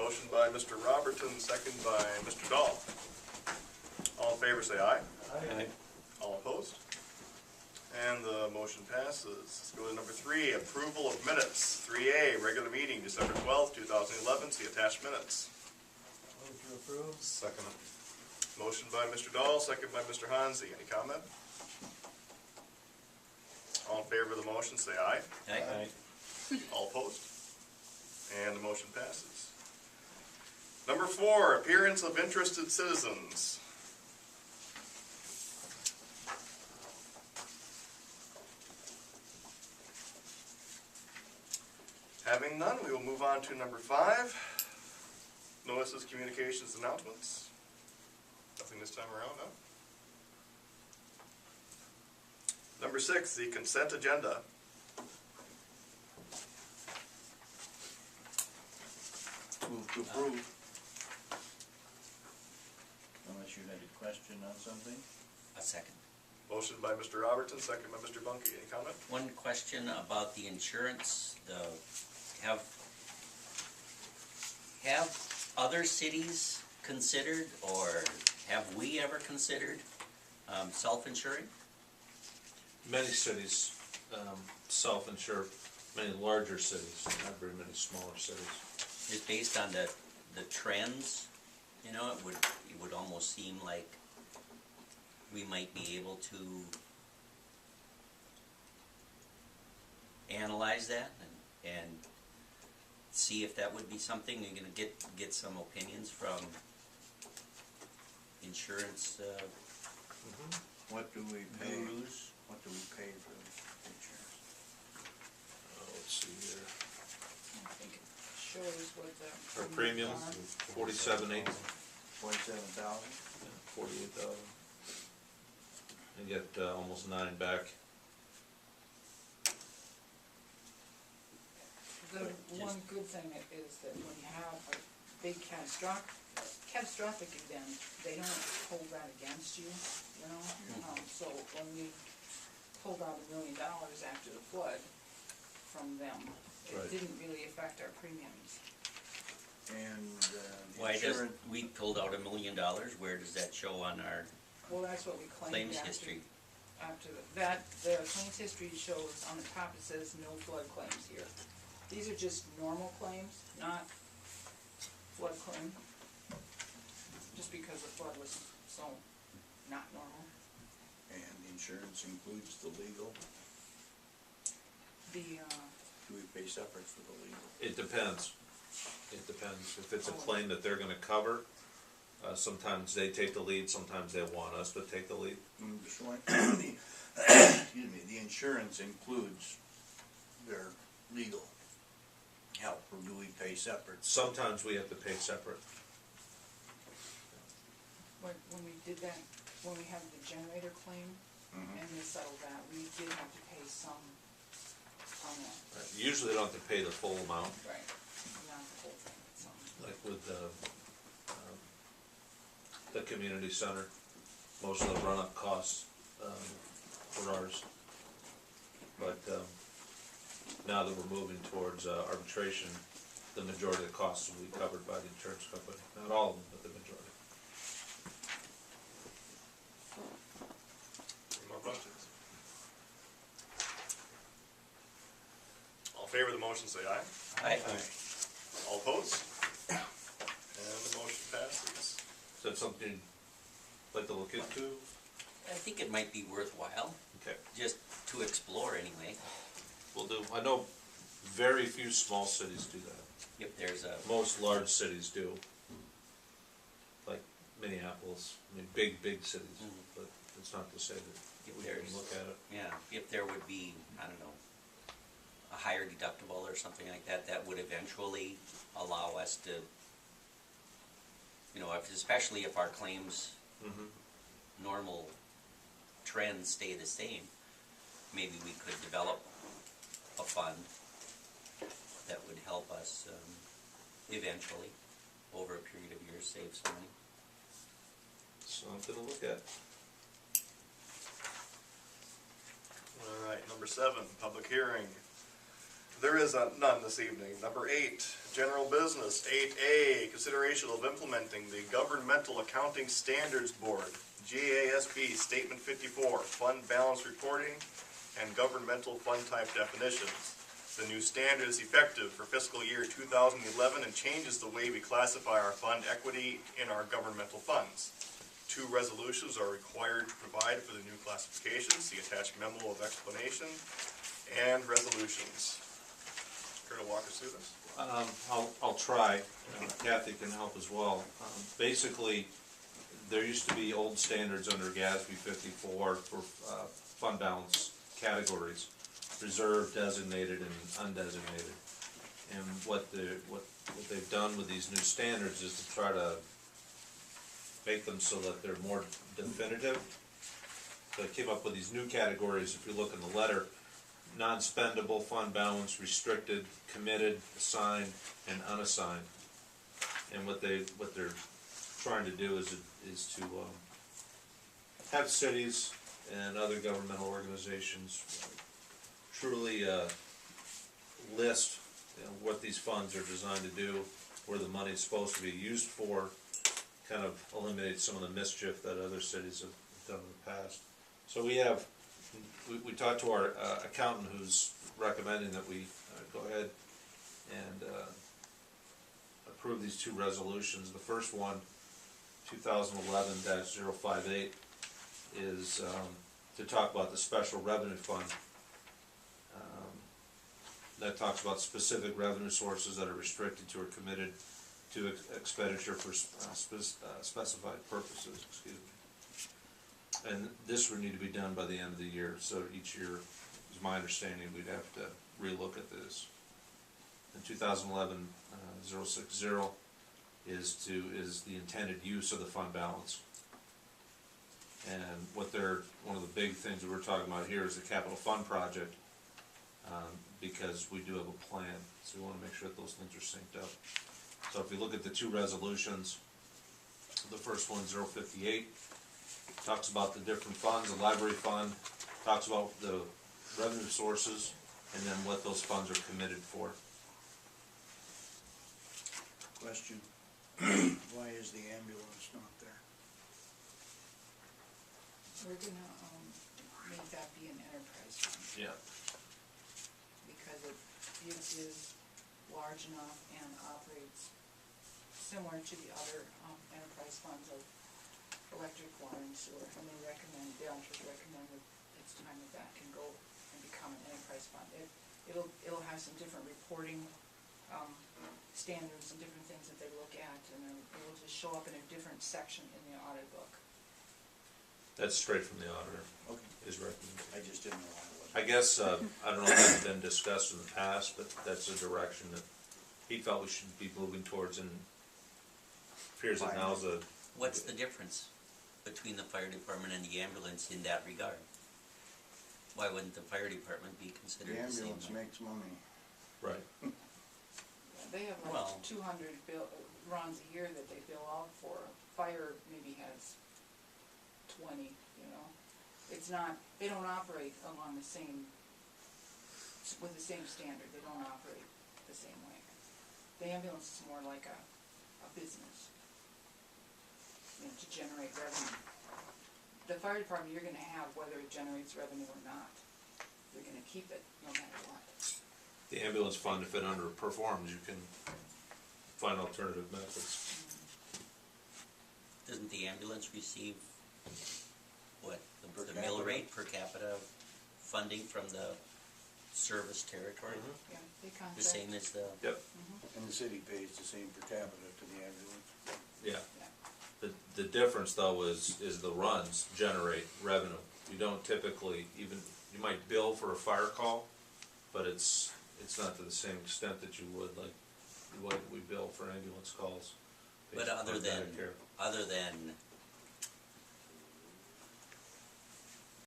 Motion by Mr. Robertson, second by Mr. Dahl. All in favor say aye. Aye. All opposed? And the motion passes. Let's go to number 3, approval of minutes. 3A, regular meeting, December 12th, 2011. See attached minutes. Move to approve. Second. Motion by Mr. Dahl, second by Mr. Hansi. Any comment? All in favor of the motion say aye. Aye. All opposed? And the motion passes. Number 4, appearance of interested citizens. Having none, we will move on to number 5, notices, communications, announcements. Nothing this time around, huh? Number 6, the consent agenda. Move to approve. Unless you had a question on something? A second. Motion by Mr. Robertson, second by Mr. Bunky. Any comment? One question about the insurance, have other cities considered, or have we ever considered self-insuring? Many cities self-insure, many larger cities, not very many smaller cities. Just based on the trends, you know, it would almost seem like we might be able to analyze that and see if that would be something. You're gonna get some opinions from insurance What do we pay? gurus. What do we pay for insurance? Let's see here. I think it shows what the. Our premiums, 47,800, 47,000. 48,000. And get almost 9 back. The one good thing is that when you have a big catastrophic event, they don't hold that against you, you know? So when we pulled out $1 million after the flood from them, it Right. didn't really affect our premiums. And Why does, insurance, we pulled out $1 million, where does that show on our Well, that's what we claimed claims after. history? The claims history shows on the top, it says no flood claims here. These are just normal claims, not flood claim. Just because the flood was so not normal. and insurance includes the legal. The, Do we pay separate for the legal? It depends. It depends. If it's a claim that they're gonna cover, sometimes they take the lead, sometimes they want us to take the lead. Just one, excuse me, the insurance includes their legal help, or do we pay separate? Sometimes we have to pay separate. when we did that, when we had the generator claim, and they settled that, we did have to pay some on that, Usually they don't have to pay the full amount, right? Not the whole thing, but some. like with the community center. Most of the run-up costs for ours. But now that we're moving towards arbitration, the majority of the costs will be covered by the insurance company. Not all of them, but the majority. Any more questions? All in favor of the motion say aye. Aye. All opposed? And the motion passes. Is that something you'd like to look into? I think it might be worthwhile, Okay, just to explore anyway. we'll do. I know very few small cities do that. If there's a, Most large cities do. Like Minneapolis, I mean, big cities, but it's not to say that if we there's, can look at it. yeah, if there would be, I don't know, a higher deductible or something like that, that would eventually allow us to, you know, especially if our claims normal trends stay the same, maybe we could develop a fund that would help us eventually, over a period of years, save some money. Something to look at. All right, number 7, public hearing. There is none this evening. Number 8, general business. 8A, consideration of implementing the Governmental Accounting Standards Board, GASB Statement 54, fund balance reporting and governmental fund type definitions. The new standard is effective for fiscal year 2011 and changes the way we classify our fund equity in our governmental funds. 2 resolutions are required to provide for the new classifications, the attached memo of explanation, and resolutions. Care to walk us through this? I'll try. Kathy can help as well. Basically, there used to be old standards under GASB 54 for fund balance categories, reserved, designated, and undesignated. And what they've done with these new standards is to try to make them so that they're more definitive. So they came up with these new categories. If you look in the letter, non-spendable, fund balance, restricted, committed, assigned, and unassigned. And what they're trying to do is to have cities and other governmental organizations truly list, what these funds are designed to do, where the money is supposed to be used for, kind of eliminate some of the mischief that other cities have done in the past. So we talked to our accountant, who's recommending that we go ahead and approve these 2 resolutions. The first one, 2011-058, is to talk about the special revenue fund. That talks about specific revenue sources that are restricted to or committed to expenditure for specified purposes. Excuse me. And this would need to be done by the end of the year, so each year, is my understanding, we'd have to relook at this. In 2011-060 is the intended use of the fund balance. And one of the big things that we're talking about here is the capital fund project, because we do have a plan, so we want to make sure that those things are synced up. So if you look at the 2 resolutions, the first one, 058, talks about the different funds. The library fund talks about the revenue sources and then what those funds are committed for. Question, why is the ambulance not there? We're gonna, make that be an enterprise fund, Yeah. because it is large enough and operates similar to the other, enterprise funds of electric, water, and sewer. And they actually recommend that it's time that can go and become an enterprise fund. It'll have some different reporting, standards and different things that they look at, and then it will just show up in a different section in the audit book. That's straight from the auditor, Okay, his recommendation. I just didn't know why it wasn't. I guess, I don't know if that's been discussed in the past, but that's a direction that he felt we should be moving towards, and appears that now's a... What's the difference between the fire department and the ambulance in that regard? Why wouldn't the fire department be considered The the same? ambulance makes money. Right. They have like Well- 200 runs a year that they bill out for. Fire maybe has 20, It's not, they don't operate along with the same standard. They don't operate the same way. The ambulance is more like a business, to generate revenue. The fire department, you're gonna have whether it generates revenue or not. You're gonna keep it no matter what. The ambulance fund, if it underperforms, you can find alternative methods. Doesn't the ambulance receive, Per the mill capita. rate per capita funding from the service territory? Yeah, they contract. The same as the, Yep. And the city pays the same per capita to the ambulance. Yeah. Yeah. The difference though is the runs generate revenue. You don't typically even, you might bill for a fire call, but it's not to the same extent that you would like we bill for ambulance calls. but based other upon than Medicare.